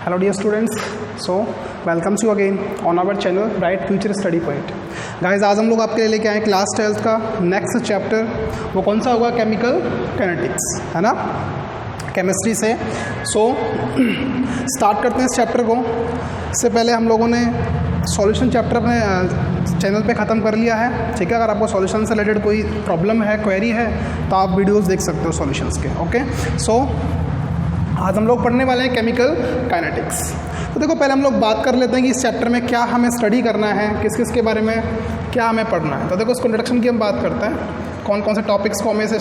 Hello dear students, so welcomes you again on our channel Bright Future Study Point. Guys, आज हम लोग आपके लिए लेके आए क्लास 12th का नेक्स्ट चैप्टर। वो कौन सा होगा? केमिकल काइनेटिक्स, है ना, केमिस्ट्री से। स्टार्ट करते हैं इस चैप्टर को। इससे पहले हम लोगों ने सॉल्यूशन चैप्टर अपने चैनल पे ख़त्म कर लिया है, ठीक है। अगर आपको सॉल्यूशन से रिलेटेड कोई प्रॉब्लम है, क्वेरी है, तो आप वीडियोस देख सकते हो सॉल्यूशंस के। ओके, आज हम लोग पढ़ने वाले हैं केमिकल काइनेटिक्स। तो देखो, पहले हम लोग बात कर लेते हैं कि इस चैप्टर में क्या हमें स्टडी करना है, किस किस के बारे में क्या हमें पढ़ना है। तो देखो, इसको इंट्रोडक्शन की हम बात करते हैं, कौन कौन से टॉपिक्स को हमें इस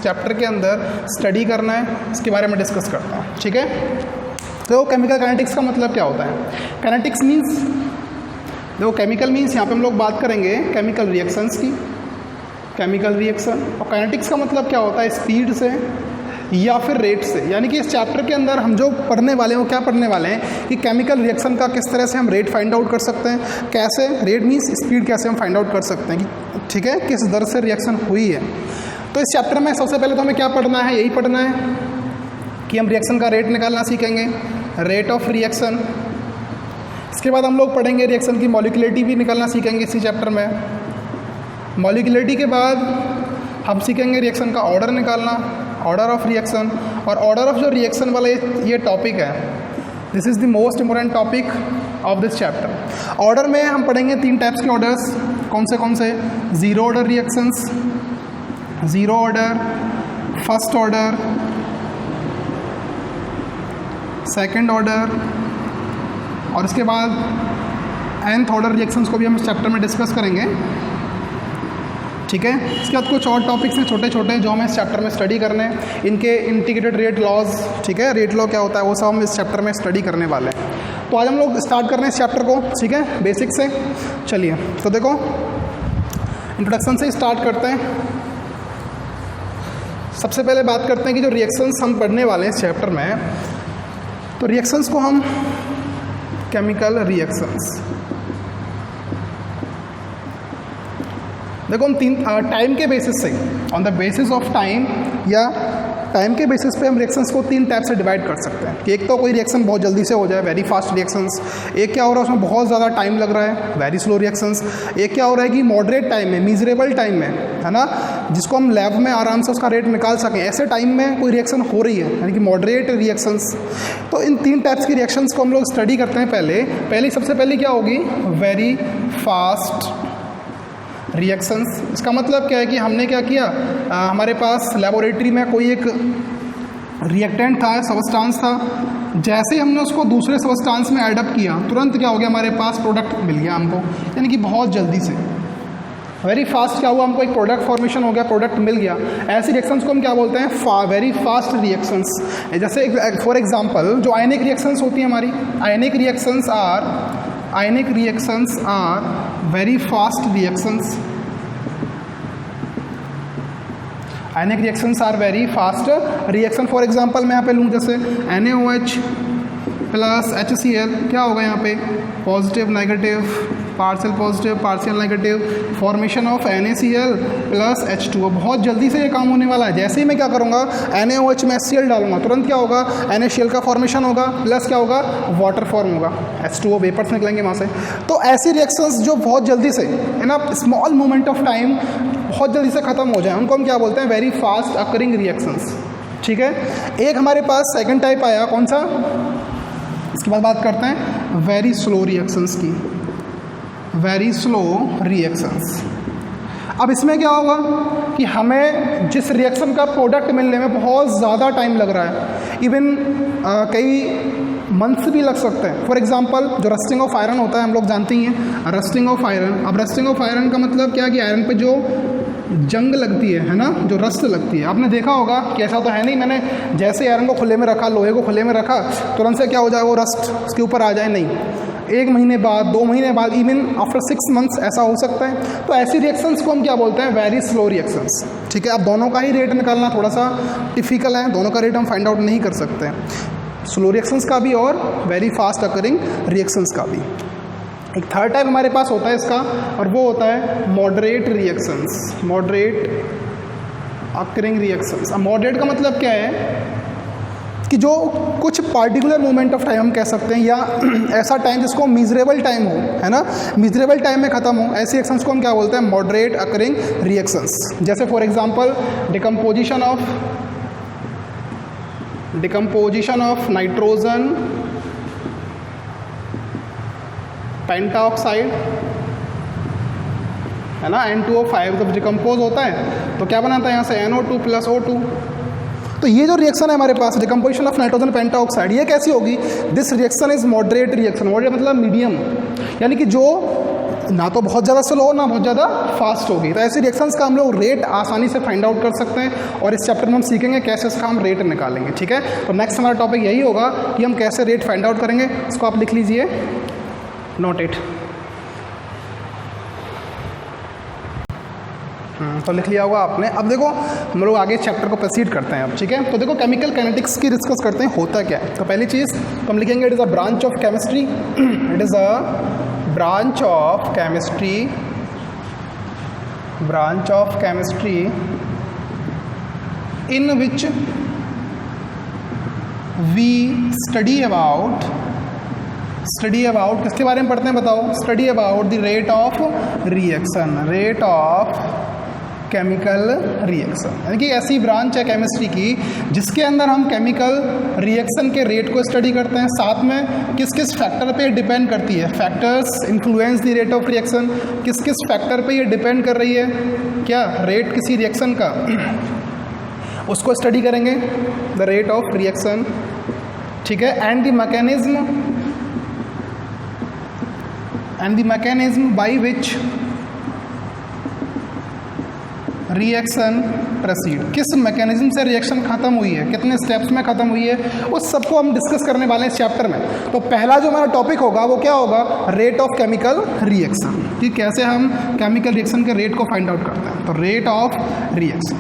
चैप्टर के अंदर स्टडी करना है, इसके बारे में डिस्कस करते हैं, ठीक है। तो केमिकल काइनेटिक्स का मतलब क्या होता है? काइनेटिक्स मीन्स, देखो केमिकल मीन्स यहाँ पे हम लोग बात करेंगे केमिकल रिएक्शंस की, केमिकल रिएक्शन। और काइनेटिक्स का मतलब क्या होता है? स्पीड से या फिर रेट से। यानी कि इस चैप्टर के अंदर हम जो पढ़ने वाले हैं वो क्या पढ़ने वाले हैं कि केमिकल रिएक्शन का किस तरह से हम रेट फाइंड आउट कर सकते हैं, कैसे रेट मीन्स स्पीड कैसे हम फाइंड आउट कर सकते हैं कि ठीक है किस दर से रिएक्शन हुई है। तो इस चैप्टर में सबसे पहले तो हमें क्या पढ़ना है? यही पढ़ना है कि हम रिएक्शन का रेट निकालना सीखेंगे, रेट ऑफ रिएक्शन। इसके बाद हम लोग पढ़ेंगे रिएक्शन की मॉलिक्यूलरिटी भी निकालना सीखेंगे इसी चैप्टर में। मॉलिक्यूलरिटी के बाद हम सीखेंगे रिएक्शन का ऑर्डर निकालना, ऑर्डर ऑफ रिएक्शन। और ऑर्डर ऑफ जो रिएक्शन वाला ये टॉपिक है, this is the most important topic of this chapter. Order में हम पढ़ेंगे 3 टाइप्स के ऑर्डर्स। कौन से? Zero order reactions, zero order, first order, second order, और इसके बाद nth ऑर्डर रिएक्शंस को भी हम इस चैप्टर में डिस्कस करेंगे, ठीक है। इसके बाद कुछ और टॉपिक्स हैं छोटे छोटे जो हमें इस चैप्टर में स्टडी करने हैं, इनके इंटीग्रेटेड रेट लॉज, ठीक है, रेट लॉ क्या होता है वो सब हम इस चैप्टर में स्टडी करने वाले हैं। तो आज हम लोग स्टार्ट कर रहे हैं इस चैप्टर को, ठीक है, बेसिक से। चलिए, तो देखो इंट्रोडक्शन से स्टार्ट करते हैं। सबसे पहले बात करते हैं कि जो रिएक्शंस हम पढ़ने वाले हैं इस चैप्टर में, तो रिएक्शंस को हम केमिकल रिएक्शंस, देखो हम 3 टाइम के बेसिस से, on the basis of time या टाइम के बेसिस पे हम रिएक्शंस को 3 टाइप से डिवाइड कर सकते हैं कि एक तो कोई रिएक्शन बहुत जल्दी से हो जाए, वेरी फास्ट रिएक्शंस। एक क्या हो रहा है उसमें बहुत ज़्यादा टाइम लग रहा है, वेरी स्लो रिएक्शंस। एक क्या हो रहा है कि मॉडरेट टाइम में, मीजरेबल टाइम में, है ना, जिसको हम लैब में आराम से उसका रेट निकाल सकें, ऐसे टाइम में कोई रिएक्शन हो रही है, यानी कि मॉडरेट रिएक्शंस। तो इन 3 टाइप्स की रिएक्शंस को हम लोग स्टडी करते हैं। पहले सबसे पहले क्या होगी? Very fast reactions. इसका मतलब क्या है कि हमने क्या किया, हमारे पास लेबोरेटरी में कोई एक रिएक्टेंट था, सबस्टांस था, जैसे ही हमने उसको दूसरे सबस्टांस में एडअप किया, तुरंत क्या हो गया, हमारे पास प्रोडक्ट मिल गया हमको, यानी कि बहुत जल्दी से, वेरी फास्ट क्या हुआ, हमको एक प्रोडक्ट फॉर्मेशन हो गया, प्रोडक्ट मिल गया। ऐसी रिएक्शंस को हम क्या बोलते हैं? Very fast reactions. जैसे फॉर एग्जांपल जो आयनिक रिएक्शंस होती हैं हमारी, ionic reactions are very fast reactions. Ionic reactions are very fast reaction. For example मैं यहाँ पे लूँ, जैसे NaOH प्लस HCl, क्या होगा यहाँ पे? Positive negative, partial positive partial negative, formation of NaCl plus H2O। बहुत जल्दी से ये काम होने वाला है। जैसे ही मैं क्या करूँगा, NaOH में HCl डालूंगा, तुरंत क्या होगा, NaCl का फॉर्मेशन होगा, प्लस क्या होगा, वाटर फॉर्म होगा, H2O वेपर्स निकलेंगे वहाँ से। तो ऐसी रिएक्शंस जो बहुत जल्दी से, है ना, स्मॉल मोमेंट ऑफ टाइम बहुत जल्दी से ख़त्म हो जाए, उनको हम क्या बोलते हैं? वेरी फास्ट अकरिंग रिएक्शंस, ठीक है। एक हमारे पास सेकंड टाइप आया, कौन सा? इसके बाद बात करते हैं वेरी स्लो रिएक्शंस की, वेरी स्लो रिएक्शंस। अब इसमें क्या होगा कि हमें जिस रिएक्शन का प्रोडक्ट मिलने में बहुत ज़्यादा टाइम लग रहा है, इवन कई मंथ्स भी लग सकते हैं। फॉर एग्जांपल जो रस्टिंग ऑफ आयरन होता है, हम लोग जानते ही हैं रस्टिंग ऑफ आयरन। अब रस्टिंग ऑफ आयरन का मतलब क्या कि आयरन पे जो जंग लगती है ना, जो रस्ट लगती है, आपने देखा होगा कि ऐसा तो है नहीं मैंने जैसे आयरन को खुले में रखा, लोहे को खुले में रखा, तुरंत से क्या हो जाए, वो रस्ट उसके ऊपर आ जाए, नहीं। 1 महीने बाद, 2 महीने बाद, इवन आफ्टर 6 मंथ्स ऐसा हो सकता है। तो ऐसी रिएक्शंस को हम क्या बोलते हैं? वेरी स्लो रिएक्शंस, ठीक है। अब दोनों का ही रेट निकालना थोड़ा सा डिफिकल्ट है, दोनों का रेट हम फाइंड आउट नहीं कर सकते हैं, स्लो रिएक्शंस का भी और वेरी फास्ट अकरिंग रिएक्शंस का भी। एक थर्ड टाइप हमारे पास होता है इसका, और वो होता है moderate reactions, moderate occurring reactions. अब मॉडरेट का मतलब क्या है कि जो कुछ पार्टिकुलर मोमेंट ऑफ टाइम हम कह सकते हैं, या ऐसा टाइम जिसको मिजरेबल टाइम हो, है ना, मिजरेबल टाइम में ख़त्म हो, ऐसी रिएक्शंस को हम क्या बोलते हैं, मॉडरेट अकरिंग रिएक्शंस। जैसे for example decomposition of nitrogen pentoxide, है ना, N2O5 जब डिकम्पोज होता है तो क्या बनाता है यहाँ से NO2 + O2। तो ये जो रिएक्शन है हमारे पास डिकम्पोजिशन ऑफ नाइट्रोजन पेंटाऑक्साइड, ये कैसी होगी, this reaction is moderate reaction. Moderate मतलब मीडियम, यानी कि जो ना तो बहुत ज़्यादा स्लो ना बहुत ज़्यादा फास्ट होगी। तो ऐसी रिएक्शंस का हम लोग रेट आसानी से फाइंड आउट कर सकते हैं, और इस चैप्टर में हम सीखेंगे कैसे इसका हम रेट निकालेंगे। ठीक है, तो नेक्स्ट हमारा टॉपिक यही होगा कि हम कैसे रेट फाइंड आउट करेंगे। इसको आप लिख लीजिए, नोट इट। तो लिख लिया होगा आपने। अब देखो हम लोग आगे चैप्टर को प्रोसीड करते हैं अब। ठीक है, तो देखो केमिकल काइनेटिक्स की डिस्कस करते हैं, होता क्या है। तो पहली चीज़ तो हम लिखेंगे, it is a branch of chemistry, it is a branch of chemistry in which we study about किसके बारे में पढ़ते हैं बताओ, study about the rate of reaction, rate of chemical reaction. यानी कि ऐसी ब्रांच है केमिस्ट्री की जिसके अंदर हम केमिकल रिएक्शन के रेट को स्टडी करते हैं। साथ में किस किस फैक्टर पे डिपेंड करती है, factors influence the rate of reaction, किस किस फैक्टर पे ये डिपेंड कर रही है, क्या रेट किसी रिएक्शन का, उसको स्टडी करेंगे, द रेट ऑफ रिएक्शन। ठीक है, and the mechanism by which reaction proceed, किस मैकेनिज्म से रिएक्शन खत्म हुई है, कितने स्टेप्स में खत्म हुई है, उस सबको हम डिस्कस करने वाले हैं इस चैप्टर में। तो पहला जो हमारा टॉपिक होगा वो क्या होगा, रेट ऑफ केमिकल रिएक्शन, कि कैसे हम केमिकल रिएक्शन के रेट को फाइंड आउट करते हैं। तो रेट ऑफ रिएक्शन,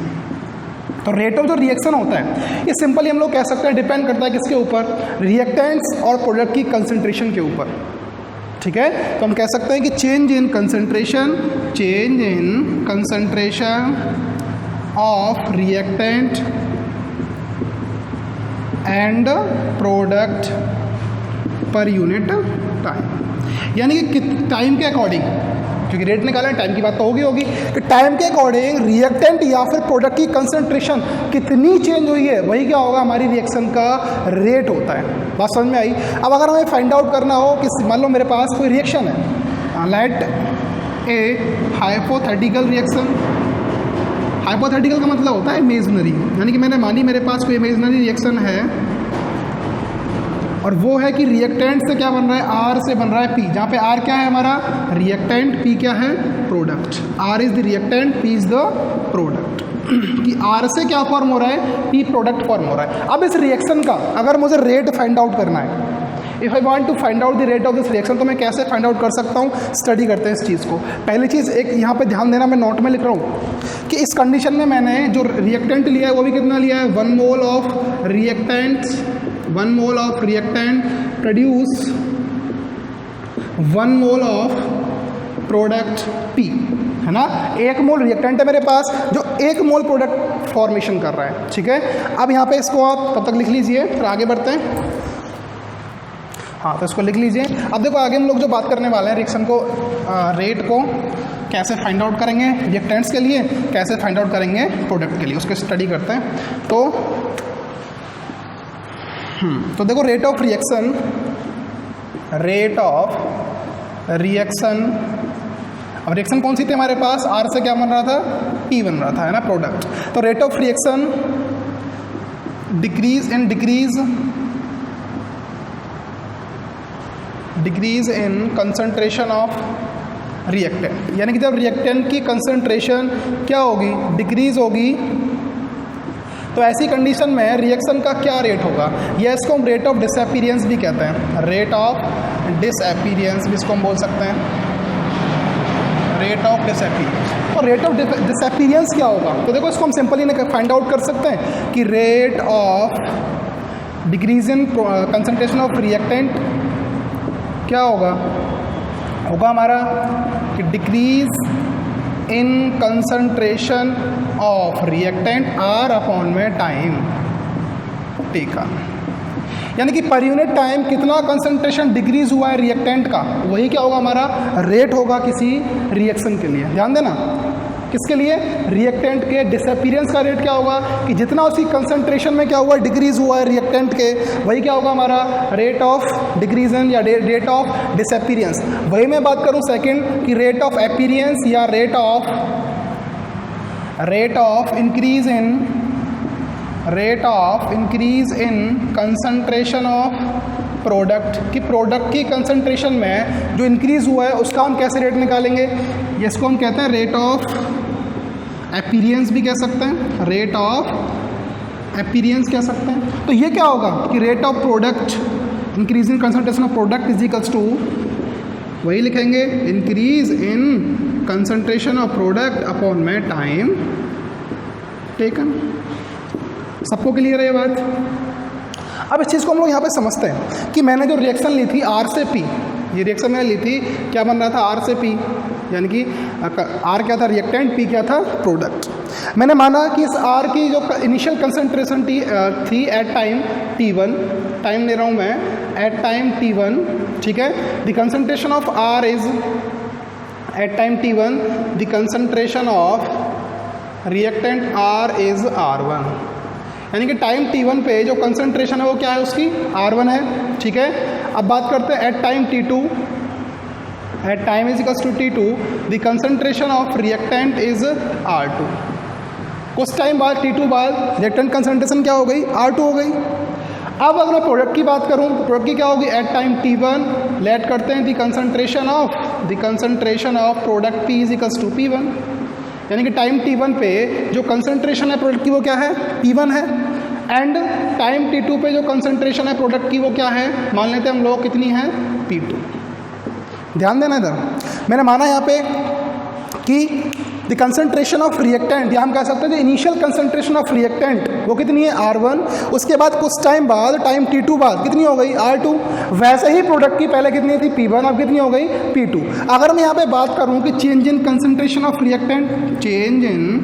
तो रेट ऑफ जो रिएक्शन होता है ये सिंपली हम लोग कह सकते हैं डिपेंड करता है किसके ऊपर, रिएक्टेंट्स और प्रोडक्ट की कंसंट्रेशन के ऊपर। ठीक है, तो हम कह सकते हैं कि change in concentration of reactant and product per unit time, यानी कि टाइम के अकॉर्डिंग, क्योंकि रेट निकालना टाइम की बात तो होगी कि टाइम के अकॉर्डिंग रिएक्टेंट या फिर प्रोडक्ट की कंसंट्रेशन कितनी चेंज हुई है, वही क्या होगा, हमारी रिएक्शन का रेट होता है। बात समझ में आई। अब अगर हमें फाइंड आउट करना हो कि मान लो मेरे पास कोई रिएक्शन है, let a hypothetical reaction, hypothetical का मतलब होता है इमेजिनरी, यानी कि मैंने मानी मेरे पास कोई इमेजिनरी रिएक्शन है और वो है कि रिएक्टेंट से क्या बन रहा है, आर से बन रहा है पी, जहाँ पे आर क्या है हमारा रिएक्टेंट, पी क्या है product. R is the reactant, P is the product. कि आर से क्या फॉर्म हो रहा है, पी प्रोडक्ट फॉर्म हो रहा है। अब इस रिएक्शन का अगर मुझे रेट फाइंड आउट करना है, if I want to find out the rate of this reaction, तो मैं कैसे फाइंड आउट कर सकता हूँ, स्टडी करते हैं इस चीज़ को। पहली चीज़ एक यहाँ पे ध्यान देना, मैं नोट में लिख रहा हूँ कि इस कंडीशन में मैंने जो रिएक्टेंट लिया है वो भी कितना लिया है, 1 mole of reactant produce 1 mole of product P, है ना। 1 मोल रिएक्टेंट है मेरे पास जो 1 मोल प्रोडक्ट फॉर्मेशन कर रहा है। ठीक है, अब यहाँ पे इसको आप तब तक लिख लीजिए, फिर आगे बढ़ते हैं। हाँ, तो इसको लिख लीजिए। अब देखो आगे हम लोग जो बात करने वाले हैं रिएक्शन को, रेट को कैसे फाइंड आउट करेंगे रिएक्टेंट्स के लिए, कैसे फाइंड आउट करेंगे प्रोडक्ट के लिए, उसको स्टडी करते हैं। तो देखो रेट ऑफ रिएक्शन, अब रिएक्शन कौन सी थी हमारे पास, आर से क्या बन रहा था, पी बन रहा था, है ना, प्रोडक्ट। तो rate of reaction decrease in concentration of reactant, यानी कि जब रिएक्टेंट की कंसंट्रेशन क्या होगी, डिक्रीज होगी, तो ऐसी कंडीशन में रिएक्शन का क्या रेट होगा, या इसको हम रेट ऑफ डिसअपीयरेंस भी कहते हैं, रेट ऑफ डिसअपीयरेंस भी इसको हम बोल सकते हैं, रेट ऑफ डिसअपीयरेंस। और रेट ऑफ डिसअपीयरेंस क्या होगा, तो देखो इसको हम सिंपली फाइंड आउट कर सकते हैं कि rate of decrease in concentration of reactant क्या होगा हमारा कि decrease in concentration of reactant R upon में टाइम टेकन। यानी कि पर यूनिट टाइम कितना कंसंट्रेशन डिक्रीज हुआ है रिएक्टेंट का, वही क्या होगा हमारा रेट होगा किसी रिएक्शन के लिए। ध्यान देना, किसके लिए, रिएक्टेंट के डिसअपीयरेंस का रेट क्या होगा कि जितना उसकी कंसंट्रेशन में क्या हुआ डिक्रीज हुआ है रिएक्टेंट के, वही क्या होगा हमारा रेट ऑफ डिक्रीजन या रेट ऑफ डिसअपीयरेंस। वही मैं बात करूं सेकंड कि रेट ऑफ अपीयरेंस या rate of increase in concentration of product, कि प्रोडक्ट की कंसंट्रेशन में जो इंक्रीज हुआ है उसका हम कैसे रेट निकालेंगे, इसको हम कहते हैं रेट ऑफ अपीयरेंस भी कह सकते हैं, रेट ऑफ अपीयरेंस कह सकते हैं। तो ये क्या होगा कि rate of product increase in concentration of product is equals to, वही लिखेंगे increase in concentration of product upon में टाइम टेकन। सबको क्लियर है ये बात? अब इस चीज़ को हम लोग यहाँ पे समझते हैं कि मैंने जो रिएक्शन ली थी R से P, ये रिएक्शन मैंने ली थी, क्या बन रहा था R से P, यानी कि R क्या था रिएक्टेंट, P क्या था प्रोडक्ट। मैंने माना कि इस R की जो इनिशियल कंसंट्रेशन थी एट टाइम T1, टाइम ले रहा हूँ मैं एट टाइम T1, ठीक है, the concentration of R is at time T1, the concentration of reactant R is R1, यानी कि टाइम T1 पे जो कंसंट्रेशन है वो क्या है उसकी R1 है, ठीक है। अब बात करते हैं at time T2, at time is equals to T2, the concentration of reactant is R2। कुछ टाइम बाद T2 बाद रिएक्टेंट कंसंट्रेशन क्या हो गई R2 हो गई। अब अगर मैं प्रोडक्ट की बात करूं तो प्रोडक्ट की क्या होगी एट टाइम T1, लेट करते हैं the concentration of product P is equals to P1, यानी कि टाइम T1 पे जो कंसंट्रेशन है प्रोडक्ट की वो क्या है P1 है, एंड टाइम T2 पे जो कंसंट्रेशन है प्रोडक्ट की वो क्या है, मान लेते हैं हम लोग कितनी है P2। ध्यान देना इधर, मैंने माना यहाँ पे कि द कंसंट्रेशन ऑफ रिएक्टेंट, या हम कह सकते हैं जो इनिशियल कंसंट्रेशन ऑफ रिएक्टेंट वो कितनी है R1, उसके बाद कुछ टाइम बाद टाइम T2 बाद कितनी हो गई R2, वैसे ही प्रोडक्ट की पहले कितनी थी P1, अब कितनी हो गई P2। अगर मैं यहाँ पे बात करूँ कि change in concentration of reactant, change in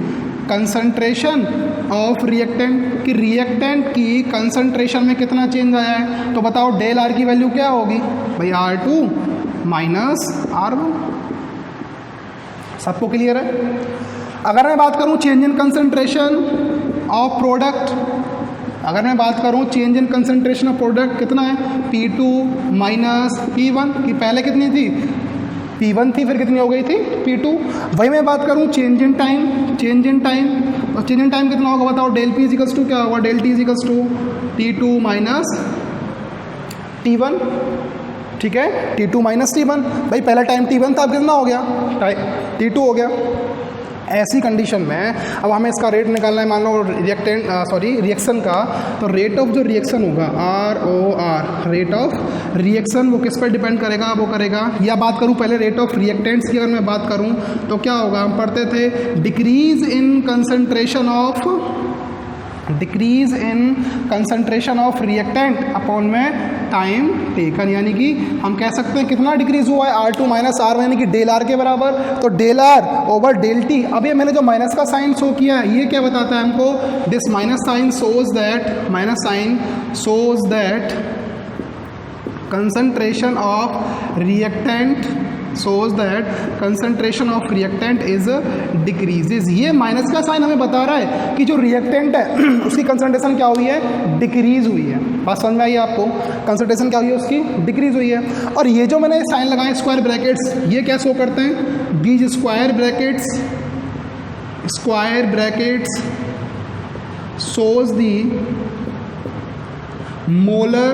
concentration of reactant, कि रिएक्टेंट की कंसंट्रेशन में कितना चेंज आया है, तो बताओ डेल R की वैल्यू क्या होगी भाई R2 माइनस R1। सबको क्लियर है? अगर मैं बात करूं change in concentration of product, अगर मैं बात करूं change in concentration of product कितना है P2 माइनस P1, कि पहले कितनी थी P1 थी फिर कितनी हो गई थी P2। वही मैं बात करूं चेंज इन टाइम, और चेंज इन टाइम कितना होगा बताओ, डेल P इजिकल्स टू क्या होगा, del T is equals to T2 minus T1, ठीक है, T2 माइनस T1। भाई पहला टाइम T1 था, अब कितना हो गया T2 हो गया। ऐसी कंडीशन में अब हमें इसका रेट निकालना है, मान लो रिएक्शन का, तो रेट ऑफ जो रिएक्शन होगा ROR, रेट ऑफ रिएक्शन वो किस पर डिपेंड करेगा, वो करेगा, या बात करूं पहले रेट ऑफ रिएक्टेंट्स की अगर मैं बात करूं तो क्या होगा, हम पढ़ते थे decrease in concentration of reactant upon में टाइम टेकन, यानी कि हम कह सकते हैं कितना डिक्रीज हुआ है R2 माइनस R1, यानी कि डेल R के बराबर, तो del R over del T। अब ये मैंने जो माइनस का साइन शो किया है ये क्या बताता है हमको, this minus sign shows that concentration of reactant is decreases. ये माइनस का साइन हमें बता रहा है कि जो रिएक्टेंट है उसकी कंसंट्रेशन क्या हुई है, डिक्रीज हुई है। बात समझ में आई आपको, कंसंट्रेशन क्या हुई है उसकी, डिक्रीज हुई है। और ये जो मैंने साइन लगाए स्क्वायर ब्रैकेट्स, ये क्या शो करते हैं, these square brackets shows the molar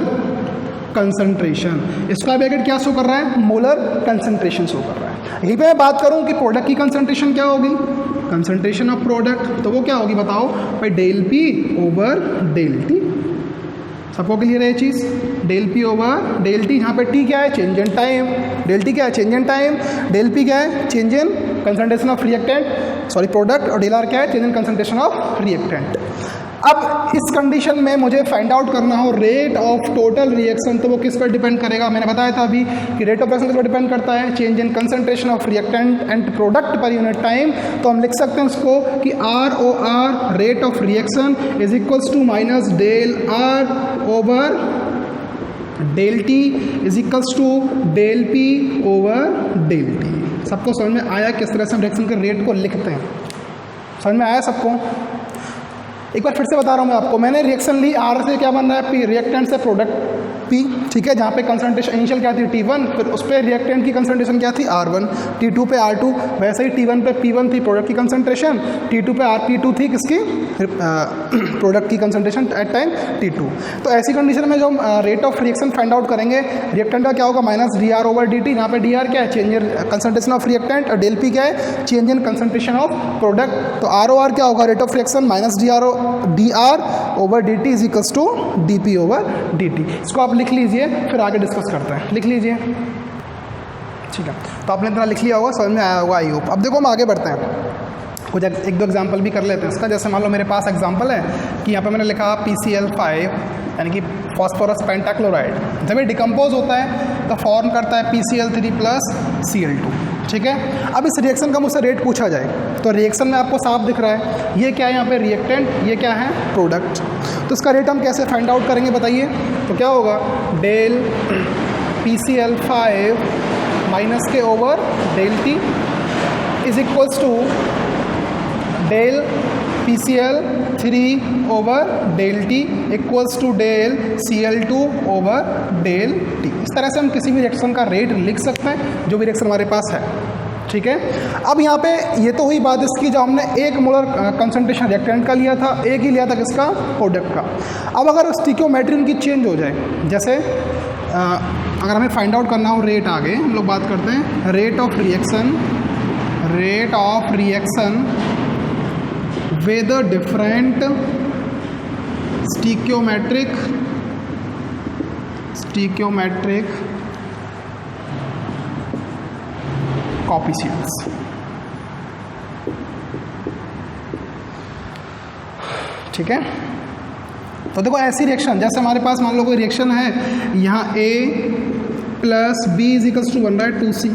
concentration. Square bracket क्या शो कर रहा है, मोलर कंसंट्रेशन शो कर रहा है। यहीं पे मैं बात करूं कि प्रोडक्ट की कंसंट्रेशन क्या होगी, कंसंट्रेशन ऑफ प्रोडक्ट, तो वो क्या होगी बताओ भाई, del P over del T। सबको क्लियर है ये चीज़, del P over del T। यहाँ पे T क्या है, change in time, del T क्या है, change in time, del P क्या है, change in concentration of product, और डेल R क्या है, change in concentration of reactant. अब इस कंडीशन में मुझे फाइंड आउट करना हो रेट ऑफ टोटल रिएक्शन, तो वो किस पर डिपेंड करेगा, मैंने बताया था अभी कि रेट ऑफ रिएक्शन किस पर डिपेंड करता है, change in concentration of reactant and product per unit time. तो हम लिख सकते हैं उसको कि ROR rate of reaction is equals to minus del R over del T is equals to del P over del T. सबको समझ में आया किस तरह से हम रिएक्शन के रेट को लिखते हैं? समझ में आया सबको? एक बार फिर से बता रहा हूँ मैं आपको। मैंने रिएक्शन ली, आर से क्या बन रहा है? पी, रिएक्टेंट से प्रोडक्ट पी, ठीक है, जहाँ पे कंसंट्रेशन इनिशियल क्या थी? T1, फिर उस पर रिएक्टेंट की कंसंट्रेशन क्या थी? R1, T2 पे R2, वैसे ही T1 पे P1 थी प्रोडक्ट की कंसंट्रेशन, T2 पे P2 थी किसकी? प्रोडक्ट की कंसंट्रेशन एट टाइम T2। तो ऐसी कंडीशन में जो हम rate of reaction find out करेंगे, रिएक्टेंट का क्या होगा? Minus dr over dt। यहाँ पे dr क्या है? Change in concentration of reactant, और डेल पी क्या है? Change in concentration of product. तो ROR क्या होगा? Rate of reaction minus dr over dt is equals to dp over dt। इसको आप लिख लीजिए, फिर आगे डिस्कस करते हैं। लिख लीजिए, ठीक है। तो आपने इतना लिख लिया होगा, समझ में आया होगा आई होप। अब देखो हम आगे बढ़ते हैं, कुछ एक दो एग्जांपल भी कर लेते हैं इसका। जैसे मान लो मेरे पास एग्जांपल है कि यहाँ पे मैंने लिखा PCl5 यानी कि फॉस्फोरस पेंटाक्लोराइड। जब ये डिकम्पोज होता है तो फॉर्म करता है PCl3 प्लस Cl2, ठीक है। अब इस रिएक्शन का मुझसे रेट पूछा जाए तो रिएक्शन में आपको साफ दिख रहा है, ये क्या है यहाँ पे? रिएक्टेंट, ये क्या है? प्रोडक्ट। तो इसका रेट हम कैसे फाइंड आउट करेंगे बताइए? तो क्या होगा? डेल PCl5 माइनस के over del T is equals to del PCl3 over del T equals to del Cl2 over del T. इस तरह से हम किसी भी रिएक्शन का रेट लिख सकते हैं जो भी रिएक्शन हमारे पास है, ठीक है। अब यहाँ पे ये तो हुई बात इसकी, जो हमने 1 मोलर कंसंट्रेशन रिएक्टेंट का लिया था, एक ही लिया था किसका? प्रोडक्ट का। अब अगर स्टिकियोमेट्री उनकी चेंज हो जाए, जैसे अगर हमें फाइंड आउट करना हो रेट, आगे हम लोग बात करते हैं rate of reaction with different stoichiometric coefficients, ठीक है। तो देखो ऐसी रिएक्शन, जैसे हमारे पास मान लो कोई रिएक्शन है, यहाँ A plus B is equals to 1/2c,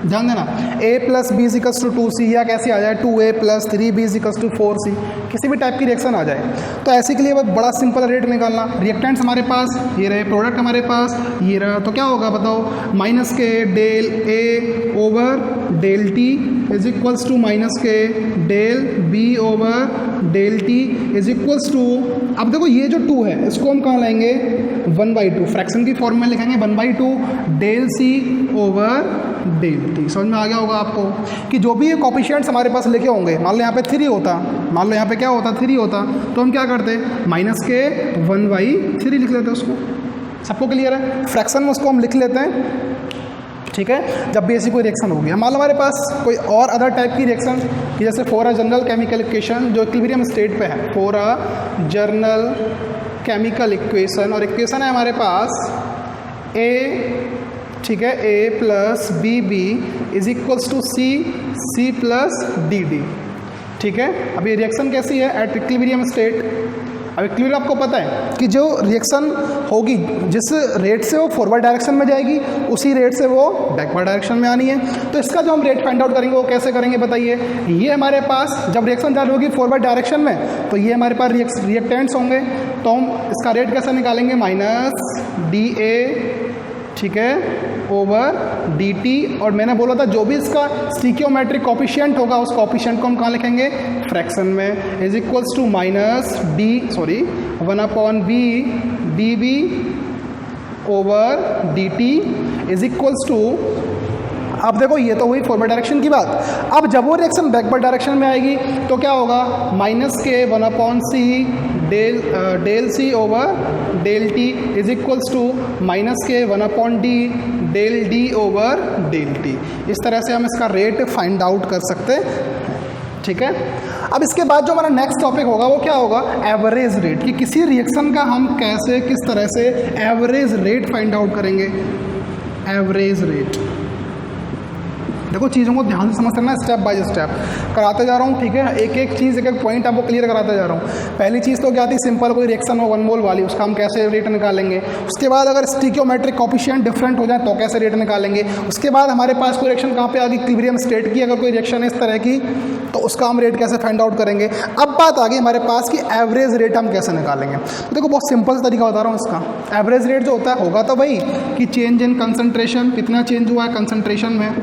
ध्यान देना, a plus B is equals to 2c, या कैसे आ जाए 2a plus 3b is equals to 4c, किसी भी टाइप की रिएक्शन आ जाए। तो ऐसे के लिए बड़ा सिंपल रेट निकालना। रिएक्टेंट्स हमारे पास ये रहे, प्रोडक्ट हमारे पास ये रहा, तो क्या होगा बताओ? Minus K del a over del t is equals to minus K del b over del t is equals to, अब देखो ये जो 2 है इसको हम कहाँ लाएंगे? 1/2, फ्रैक्शन की फॉर्म में लिखेंगे 1/2 del c over del T. समझ में आ गया होगा आपको कि जो भी ये कोएफिशिएंट्स हमारे पास लिखे होंगे, मान लो यहाँ पे 3 होता, मान लो यहाँ पे क्या होता? 3 होता, तो हम क्या करते? माइनस के 1/3 लिख लेते हैं उसको। सबको क्लियर है? फ्रैक्शन में उसको हम लिख लेते हैं, ठीक है। जब भी ऐसी कोई रिएक्शन होगी, मान लो हमारे पास कोई और अदर टाइप की रिएक्शन, जैसे for a general chemical equation जो इक्विलिब्रियम स्टेट पे है, for a general chemical equation, और इक्वेशन है हमारे पास A, ठीक है, A plus B B is equals to C plus D D, ठीक है। अब ये रिएक्शन कैसी है? At equilibrium state. अब इक्विलिब्रियम आपको पता है कि जो रिएक्शन होगी, जिस रेट से वो फॉरवर्ड डायरेक्शन में जाएगी, उसी रेट से वो बैकवर्ड डायरेक्शन में आनी है। तो इसका जो हम रेट फाइंड आउट करेंगे वो कैसे करेंगे बताइए? ये हमारे पास जब रिएक्शन चालू होगी फॉरवर्ड डायरेक्शन में, तो ये हमारे पास रिएक्टेंट्स होंगे, तो हम इसका रेट कैसे निकालेंगे? माइनस DA, ठीक है, ओवर dt। और मैंने बोला था जो भी इसका स्टिकियोमेट्रिक कोएफिशिएंट होगा उस कोएफिशिएंट को हम कहाँ लिखेंगे? फ्रैक्शन में, is equals to minus 1/b db over dt is equals to, अब देखो ये तो हुई फॉरवर्ड डायरेक्शन की बात। अब जब वो रिएक्शन बैकवर्ड डायरेक्शन में आएगी तो क्या होगा? माइनस के 1/c del c over del t is equals to minus के 1/d del d over del t। इस तरह से हम इसका रेट फाइंड आउट कर सकते हैं, ठीक है। अब इसके बाद जो हमारा नेक्स्ट टॉपिक होगा वो क्या होगा? एवरेज रेट, कि किसी रिएक्शन का हम कैसे, किस तरह से एवरेज रेट फाइंड आउट करेंगे। एवरेज रेट, देखो चीज़ों को ध्यान से समझ करना है, स्टेप बाय स्टेप कराते जा रहा हूँ, ठीक है। एक एक चीज़, एक एक पॉइंट आपको क्लियर कराते जा रहा हूँ। पहली चीज़ तो क्या थी, सिंपल कोई रिएक्शन हो 1 मोल वाली, उसका हम कैसे रेट निकालेंगे। उसके बाद अगर स्टिकियोमेट्रिक कोफिशिएंट डिफरेंट हो जाए तो कैसे रेट निकालेंगे। उसके बाद हमारे पास कोई रिएक्शन कहाँ पे आ गई, इक्विलिब्रियम स्टेट की, अगर कोई रिएक्शन है इस तरह की तो उसका हम रेट कैसे फाइंड आउट करेंगे। अब बात आ गई हमारे पास कि एवरेज रेट हम कैसे निकालेंगे। तो देखो बहुत सिंपल सा तरीका बता रहा हूँ इसका। एवरेज रेट जो होता है होगा तो भाई कि चेंज इन कंसंट्रेशन, कितना चेंज हुआ है कंसंट्रेशन में,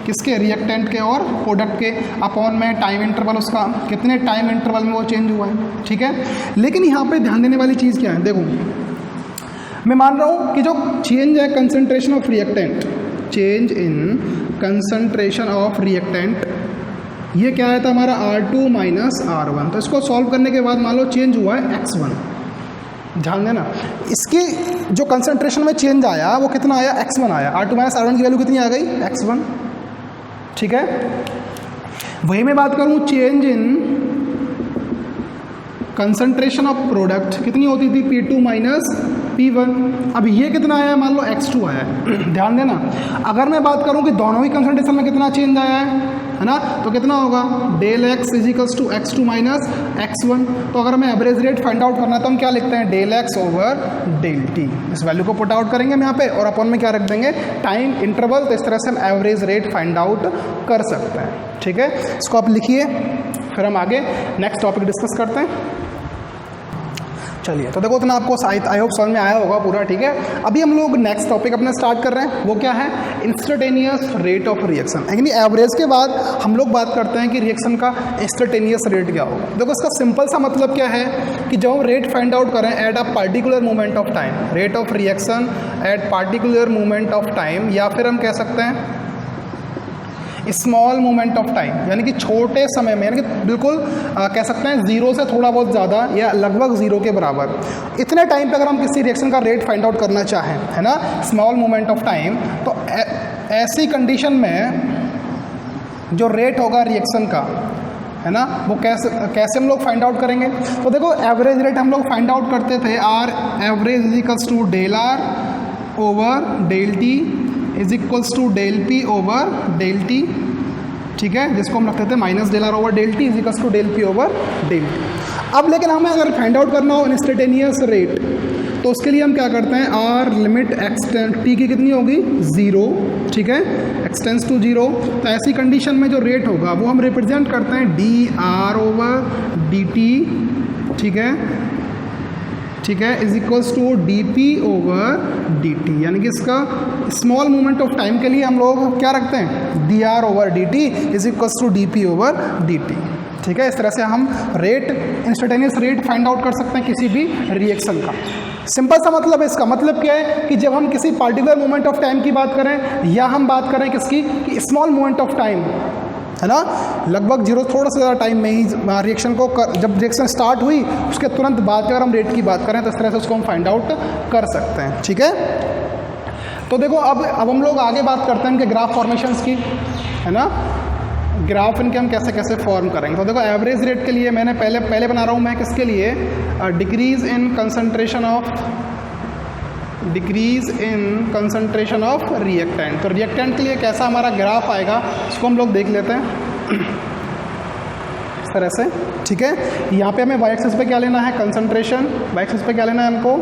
किसके, रिएक्टेंट के और प्रोडक्ट के, अपॉन में टाइम इंटरवल उसका, कितने टाइम इंटरवल में वो चेंज हुआ है, ठीक है। लेकिन यहाँ पे ध्यान देने वाली चीज़ क्या है, देखो मैं मान रहा हूँ कि जो चेंज है concentration of reactant, change in concentration of reactant, ये क्या आया था हमारा R2 माइनस R1। तो इसको सॉल्व करने के बाद मान लो चेंज हुआ है X1, ध्यान देना इसकी जो कंसंट्रेशन में चेंज आया वो कितना आया, X1 आया। R2 माइनस R1 की वैल्यू कितनी आ गई, X1, ठीक है। वही मैं बात करूं change in concentration of product, कितनी होती थी, P2 माइनस P1। अब ये कितना आया है, मान लो X2 आया है। ध्यान देना, अगर मैं बात करूं कि दोनों ही कंसंट्रेशन में कितना चेंज आया है ना, तो कितना होगा, del X is equals to X2 minus X1। तो अगर हमें एवरेज रेट फाइंड आउट करना है तो हम क्या लिखते हैं, del X over del T. इस वैल्यू को पुट आउट करेंगे हम यहाँ पे, और अपन में क्या रख देंगे, टाइम इंटरवल। तो इस तरह से हम एवरेज रेट फाइंड आउट कर सकते हैं, ठीक है। इसको आप लिखिए, फिर हम आगे नेक्स्ट टॉपिक डिस्कस करते हैं। चलिए, तो देखो उतना आपको आई होप समझ में आया होगा पूरा, ठीक है। अभी हम लोग नेक्स्ट टॉपिक अपना स्टार्ट कर रहे हैं, वो क्या है, इंस्टेंटेनियस रेट ऑफ रिएक्शन। यानी एवरेज के बाद हम लोग बात करते हैं कि रिएक्शन का इंस्टेंटेनियस रेट क्या होगा। देखो इसका सिंपल सा मतलब क्या है कि जब हम रेट फाइंड आउट करें at a particular moment of time, rate of reaction at particular moment of time, या फिर हम कह सकते हैं स्मॉल मोमेंट ऑफ टाइम, यानी कि छोटे समय में, यानी कि बिल्कुल कह सकते हैं जीरो से थोड़ा बहुत ज़्यादा या लगभग जीरो के बराबर, इतने टाइम पे अगर हम किसी रिएक्शन का रेट फाइंड आउट करना चाहें, है ना, स्मॉल मोमेंट ऑफ टाइम, तो ऐसी कंडीशन में जो रेट होगा रिएक्शन का, है ना, वो कैसे हम लोग फाइंड आउट करेंगे। तो देखो एवरेज रेट हम लोग फाइंड आउट करते थे, R average is equals to del R over del T is equals to del P over del T, ठीक है, जिसको हम रखते थे minus del R over del T is equals to del P over del T. अब लेकिन हमें अगर फाइंड आउट करना हो इंस्टेंटेनियस रेट, तो उसके लिए हम क्या करते हैं, आर लिमिट एक्सटेंड टी की कितनी होगी, 0, ठीक है, एक्सटेंस टू 0। तो ऐसी कंडीशन में जो रेट होगा वो हम रिप्रेजेंट करते हैं D R over D T, ठीक है, ठीक है, is equals to D P over D T. यानी कि इसका स्मॉल मोमेंट ऑफ टाइम के लिए हम लोग क्या रखते हैं, D R over D T is equals to D P over D T, ठीक है। इस तरह से हम rate, instantaneous rate find out कर सकते हैं किसी भी रिएक्शन का। सिंपल सा मतलब है इसका, मतलब क्या है कि जब हम किसी पार्टिकुलर मोमेंट ऑफ टाइम की बात करें या हम बात करें किसकी, कि स्मॉल मोमेंट ऑफ टाइम, है ना, लगभग जीरो थोड़ा सा ज़्यादा टाइम में ही रिएक्शन को जब रिएक्शन स्टार्ट हुई उसके तुरंत बाद अगर हम रेट की बात करें तो इस तरह से उसको हम फाइंड आउट कर सकते हैं, ठीक है। तो देखो अब हम लोग आगे बात करते हैं इनके ग्राफ फॉर्मेशंस की, है ना, ग्राफ इनके हम कैसे कैसे फॉर्म करेंगे। तो देखो एवरेज रेट के लिए मैंने पहले बना रहा हूँ मैं किसके लिए, decrease in concentration of reactant. तो रिएक्टेंट के लिए कैसा हमारा ग्राफ आएगा उसको हम लोग देख लेते हैं इस तरह से, ठीक है। यहाँ पे हमें वाई एक्सिस पे क्या लेना है, कंसंट्रेशन, वाई एक्सिस पे क्या लेना है हमको,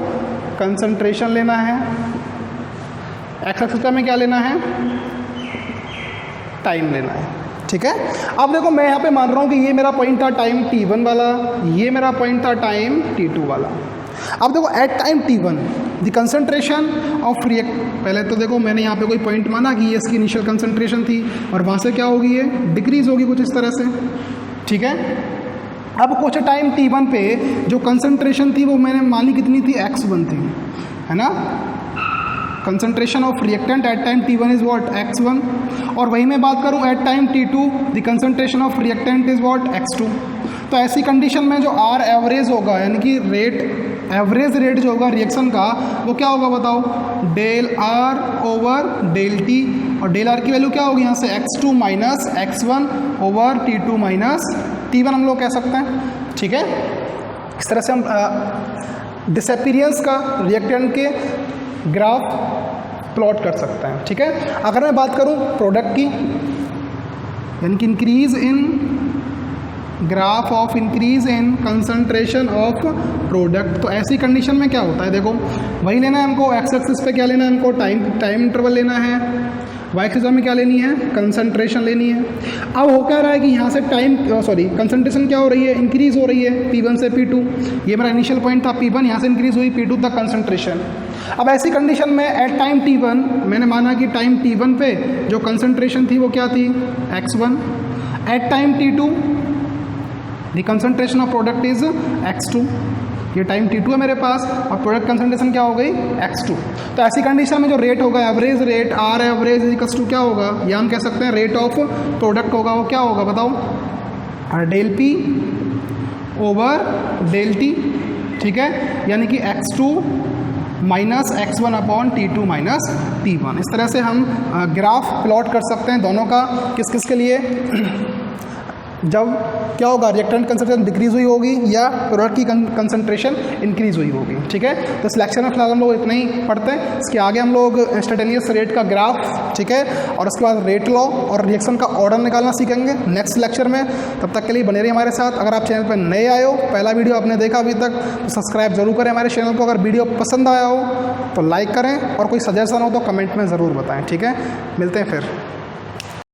कंसंट्रेशन लेना है, एक्स एक्सिस पे हमें क्या लेना है, टाइम लेना है, ठीक है। अब देखो मैं यहाँ पे मान रहा हूँ कि ये मेरा पॉइंट था टाइम t1 वाला, ये मेरा पॉइंट था टाइम t2 वाला। अब देखो at time t1 the concentration of पहले तो देखो मैंने यहाँ पे कोई पॉइंट माना कि ये इसकी इनिशियल कंसंट्रेशन थी और वहाँ से क्या होगी, ये डिक्रीज होगी कुछ इस तरह से, ठीक है। अब कुछ टाइम t1 पे जो कंसंट्रेशन थी वो मैंने मानी कितनी थी, x1 थी, है ना, concentration of reactant at time t1 is what, x1। और वही मैं बात करूँ at time t2 the concentration of reactant is what, x2। तो ऐसी कंडीशन में जो R एवरेज होगा, यानी कि एवरेज रेट जो होगा रिएक्शन का वो क्या होगा बताओ, del R over del T, और डेल R की वैल्यू क्या होगी यहाँ से, x2 minus x1 over T2 minus T1 हम लोग कह सकते हैं, ठीक है। इस तरह से हम डिसअपीयरेंस का रिएक्टेंट के ग्राफ प्लॉट कर सकते हैं, ठीक है। अगर मैं बात करूं प्रोडक्ट की, यानी कि increase in graph of increase in concentration of product. तो ऐसी कंडीशन में क्या होता है, देखो वही लेना है हमको, एक्स एक्सिस पे क्या लेना है हमको, टाइम इंटरवल लेना है, वाई एक्सिस में क्या लेनी है, कंसंट्रेशन लेनी है। अब हो क्या रहा है कि यहाँ से कंसंट्रेशन क्या हो रही है, इंक्रीज हो रही है P1 से P2। ये मेरा इनिशियल पॉइंट था P1, यहाँ से इंक्रीज हुई P2 तक कंसंट्रेशन। अब ऐसी कंडीशन में एट टाइम T1 मैंने माना कि टाइम T1 पे जो कंसंट्रेशन थी वो क्या थी, x1। At time T2 the concentration of product is x2। ये टाइम T2 है मेरे पास और प्रोडक्ट कंसंट्रेशन क्या हो गई, x2। तो ऐसी कंडीशन में जो रेट होगा, average rate, R average equals to क्या होगा, या हम कह सकते हैं रेट ऑफ प्रोडक्ट होगा, वो क्या होगा बताओ, del P over del T, ठीक है। यानी कि x2 minus x1 upon T2 minus T1। इस तरह से हम ग्राफ प्लॉट कर सकते हैं दोनों का, किस किस के लिए, जब क्या होगा, रिएक्टेंट कंसंट्रेशन डिक्रीज हुई होगी या प्रोडक्ट की कंसंट्रेशन इंक्रीज हुई होगी, ठीक है। तो इस लेक्चर में फिलहाल हम लोग इतना ही पढ़ते हैं। इसके आगे हम लोग इंस्टेंटेनियस रेट का ग्राफ, ठीक है, और उसके बाद रेट लॉ और रिएक्शन का ऑर्डर निकालना सीखेंगे नेक्स्ट लेक्चर में। तब तक के लिए बने रहिए हमारे साथ। अगर आप चैनल पर नए आए हो, पहला वीडियो आपने देखा अभी तक, तो सब्सक्राइब जरूर करें हमारे चैनल को। अगर वीडियो पसंद आया हो तो लाइक करें और कोई सजेशन हो तो कमेंट में ज़रूर बताएँ, ठीक है। मिलते हैं फिर।